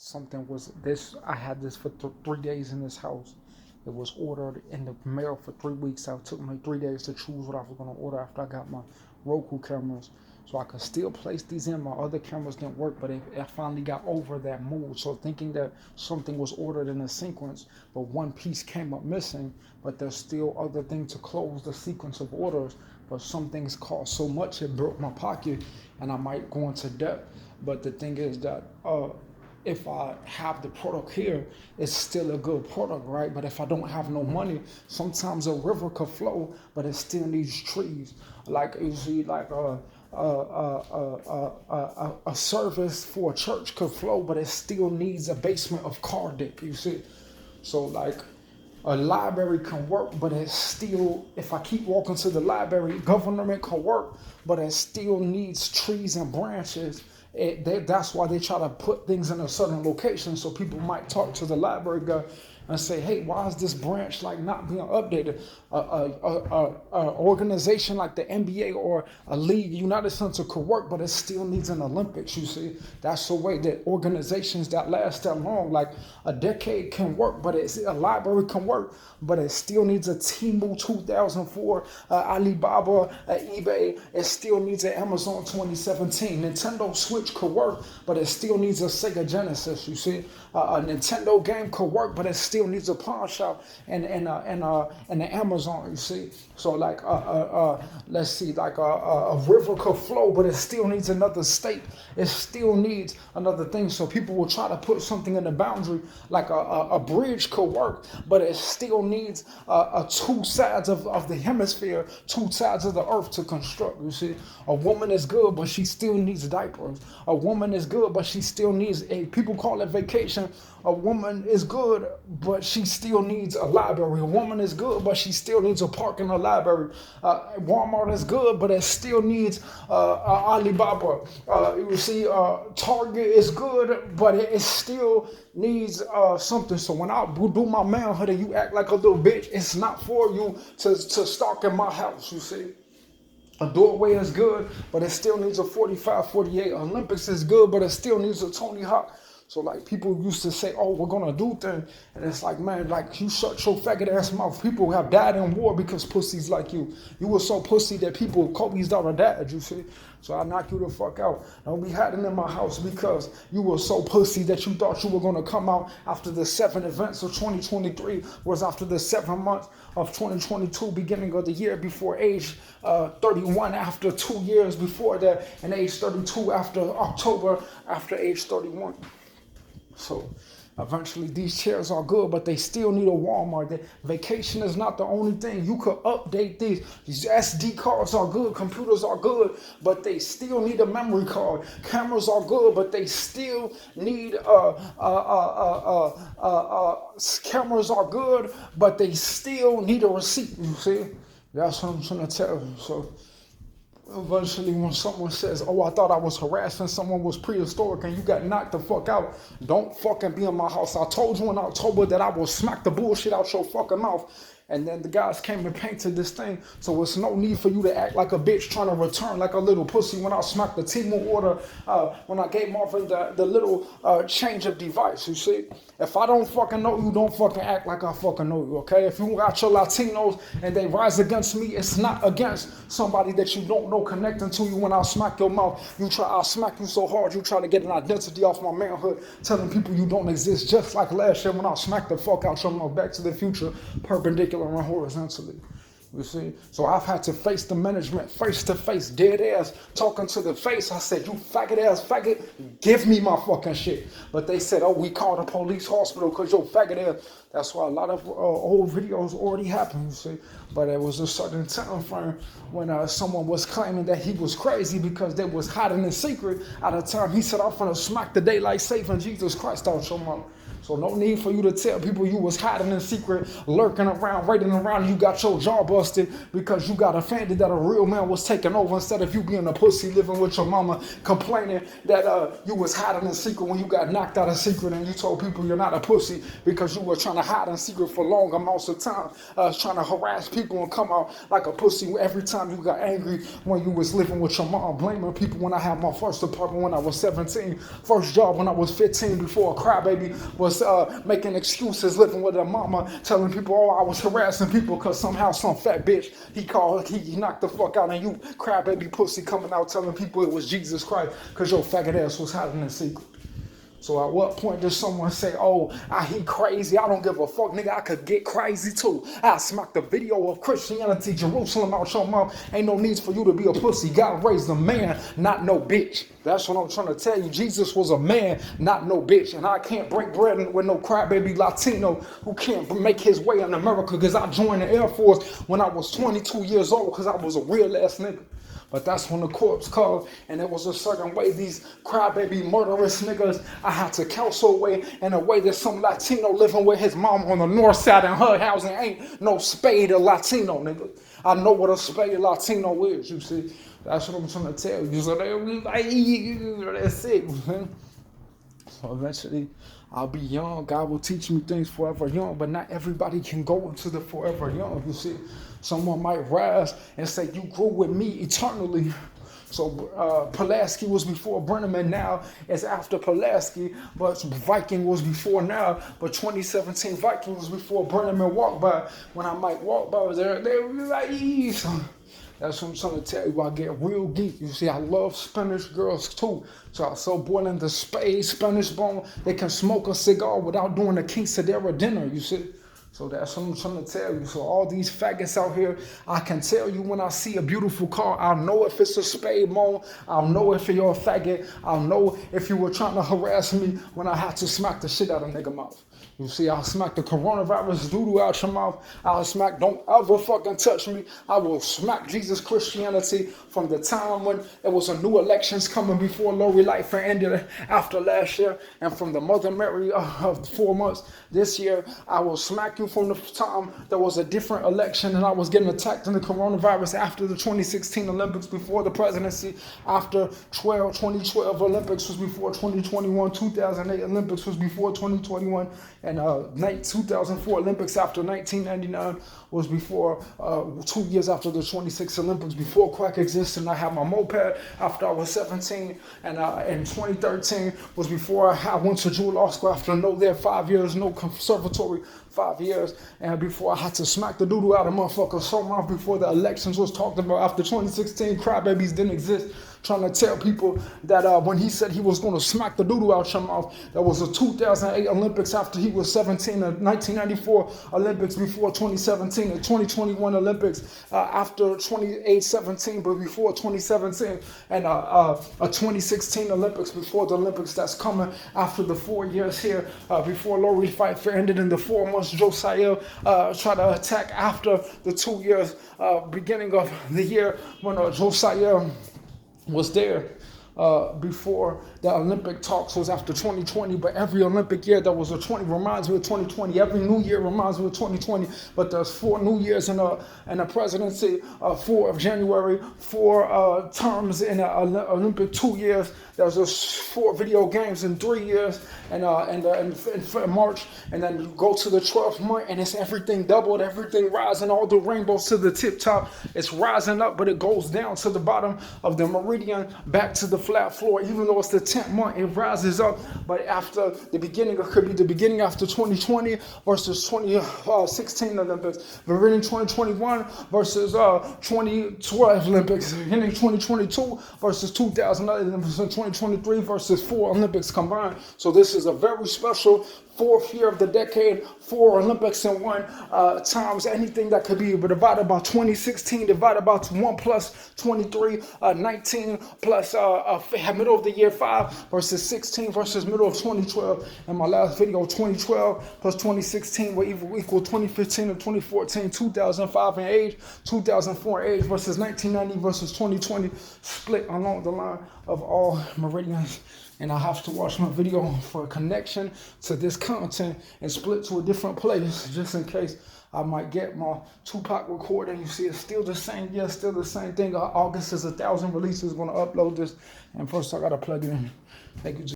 something was this. I had this for 3 days in this house. It was ordered in the mail for 3 weeks. It took me 3 days to choose what I was going to order after I got my Roku cameras. So I could still place these in. My other cameras didn't work, but I finally got over that mood. So thinking that something was ordered in a sequence, but one piece came up missing, but there's still other things to close the sequence of orders. But some things cost so much it broke my pocket, and I might go into debt. But the thing is that if I have the product here, it's still a good product, right? But if I don't have no money, sometimes a river could flow, but it still needs trees. Like you see, like a service for a church could flow, but it still needs a basement of car dip. You see, so like a library can work, but it still, if I keep walking to the library, government can work, but it still needs trees and branches. That's why they try to put things in a certain location, so people might talk to the library guy and say, hey, why is this branch like not being updated? A organization like the NBA or a league, United Center could work, but it still needs an Olympics, you see. That's the way that organizations that last that long, like a decade can work, but a library can work, but it still needs a Temu 2004, Alibaba, eBay. It still needs an Amazon 2017. Nintendo Switch could work, but it still needs a Sega Genesis, you see. A Nintendo game could work, but it still needs a pawn shop and an Amazon, you see. So like let's see, like a river could flow, but it still needs another state. It still needs another thing. So people will try to put something in the boundary, like a bridge could work, but it still needs two sides of the hemisphere, two sides of the earth to construct, you see. A woman is good, but she still needs diapers. A woman is good, but she still needs people call it vacation. A woman is good, but she still needs a library. A woman is good, but she still needs a park in a library. Walmart is good, but it still needs Alibaba. You see, Target is good, but it still needs something. So when I do my manhood and you act like a little bitch, it's not for you to stalk in my house, you see. A doorway is good, but it still needs a 45, 48. Olympics is good, but it still needs a Tony Hawk. So like people used to say, oh, we're gonna do things. And it's like, man, like you shut your faggot ass mouth. People have died in war because pussies like you. You were so pussy that people, Kobe's daughter died, you see. So I knock you the fuck out. Don't be hiding in my house because you were so pussy that you thought you were gonna come out after the 7 events of 2023 was after the 7 months of 2022, beginning of the year before age 31, after 2 years before that, and age 32 after October after age 31. So eventually these chairs are good, but they still need a Walmart. The vacation is not the only thing. You could update these. These SD cards are good. Computers are good, but they still need a memory card. Cameras are good, but they still need cameras are good, but they still need a receipt. You see? That's what I'm trying to tell you. So eventually when someone says, oh, I thought I was harassing someone was prehistoric and you got knocked the fuck out, don't fucking be in my house. I told you in October that I will smack the bullshit out your fucking mouth. And then the guys came and painted this thing. So it's no need for you to act like a bitch trying to return like a little pussy when I smacked the Temu order, when I gave Marvin the little change of device, you see? If I don't fucking know you, don't fucking act like I fucking know you, okay? If you got your Latinos and they rise against me, it's not against somebody that you don't know connecting to you when I smack your mouth. I'll smack you so hard, you try to get an identity off my manhood, telling people you don't exist, just like last year when I smacked the fuck out your mouth. Back to the Future, perpendicular and horizontally. You see? So I've had to face the management face to face, dead ass, talking to the face. I said, you faggot ass faggot, give me my fucking shit. But they said, oh, we called the police hospital because you're faggot ass. That's why a lot of old videos already happened, you see. But it was a certain time frame when someone was claiming that he was crazy because they was hiding in secret. At the time, he said, I'm finna smack the daylight saving Jesus Christ out your mouth. So no need for you to tell people you was hiding in secret, lurking around, waiting around, and you got your jaw busted because you got offended that a real man was taking over instead of you being a pussy living with your mama, complaining that you was hiding in secret when you got knocked out of secret, and you told people you're not a pussy because you were trying to hide in secret for long amounts of time, trying to harass people and come out like a pussy every time you got angry when you was living with your mom, blaming people when I had my first apartment when I was 17, first job when I was 15 before a crybaby was making excuses, living with a mama, telling people, oh, I was harassing people because somehow some fat bitch, he knocked the fuck out, and you crybaby pussy coming out telling people it was Jesus Christ because your faggot ass was hiding in secret. So at what point does someone say, oh, he crazy, I don't give a fuck, nigga, I could get crazy too. I smack the video of Christianity, Jerusalem out your mouth. Ain't no need for you to be a pussy. God raised a man, not no bitch. That's what I'm trying to tell you. Jesus was a man, not no bitch. And I can't break bread with no crybaby Latino who can't make his way in America because I joined the Air Force when I was 22 years old because I was a real ass nigga. But that's when the corpse called, and it was a certain way these crybaby murderous niggas I had to counsel away in a way that some Latino living with his mom on the north side in her housing ain't no spade a Latino, nigga. I know what a spade Latino is, you see. That's what I'm trying to tell you. So that's it, man. So eventually, I'll be young. God will teach me things forever young, but not everybody can go into the forever young, you see. Someone might rise and say, you grew with me eternally. So Pulaski was before Brenneman, now it's after Pulaski, but Viking was before now, but 2017 Viking was before Brenneman walked by. When I might walk by there, they would be like, so that's what I'm trying to tell you. I get real geek. You see, I love Spanish girls too. So I so boiling the Spanish bone, they can smoke a cigar without doing a quinceañera dinner, you see. So that's what I'm trying to tell you. So all these faggots out here, I can tell you when I see a beautiful car, I'll know if it's a spade moan. I'll know if you're a faggot. I'll know if you were trying to harass me when I had to smack the shit out of nigga mouth. You see, I'll smack the coronavirus doo-doo out your mouth. I'll smack, don't ever fucking touch me. I will smack Jesus Christianity from the time when it was a new elections coming before Lori Lightfoot ended after last year. And from the Mother Mary of 4 months this year, I will smack you from the time there was a different election and I was getting attacked in the coronavirus after the 2016 Olympics, before the presidency, after 2012 Olympics was before 2021, 2008 Olympics was before 2021, and 2004 Olympics after 1999 was before 2 years after the 26 Olympics, before crack existed. I had my moped after I was 17, and in 2013 was before I went to Jewel Law School after no there 5 years, no conservatory 5 years, and before I had to smack the doodle out of motherfuckers so much before the elections was talked about. After 2016, crybabies didn't exist. Trying to tell people that when he said he was going to smack the doodle out your mouth, there was a 2008 Olympics after he was 17, a 1994 Olympics before 2017, a 2021 Olympics after 2017 but before 2017, and a 2016 Olympics before the Olympics that's coming after the 4 years here, before Lori fight ended in the 4 months Josiah tried to attack after the 2 years, beginning of the year when Josiah was there before the Olympic talks was after 2020, but every Olympic year there was a 20 reminds me of 2020. Every new year reminds me of 2020, but there's 4 new years in a presidency, 4 of January, 4 terms in an Olympic 2 years. There's just 4 video games in 3 years, and in March, and then you go to the 12th month, and it's everything doubled, everything rising, all the rainbows to the tip top. It's rising up, but it goes down to the bottom of the meridian, back to the flat floor. Even though it's the 10th month, it rises up, but after the beginning, it could be the beginning after 2020 versus 2016 Olympics, beginning 2021 versus 2012 Olympics, beginning 2022 versus 2011 Olympics, 2023 versus 4 Olympics combined. So this is a very special 4th year of the decade, 4 Olympics in 1 times anything that could be divided by 2016, divided by 1 plus 23, 19 plus middle of the year 5 versus 16 versus middle of 2012. And my last video, 2012 plus 2016 will equal 2015 and 2014, 2005 and age, 2004 and age versus 1990 versus 2020, split along the line of all meridians and I have to watch my video for a connection to this content and split to a different playlist just in case I might get my Tupac recording. You see, it's still the same. Yeah, still the same thing. August is 1,000 releases. Going to upload this, and first I gotta plug it in. Thank you.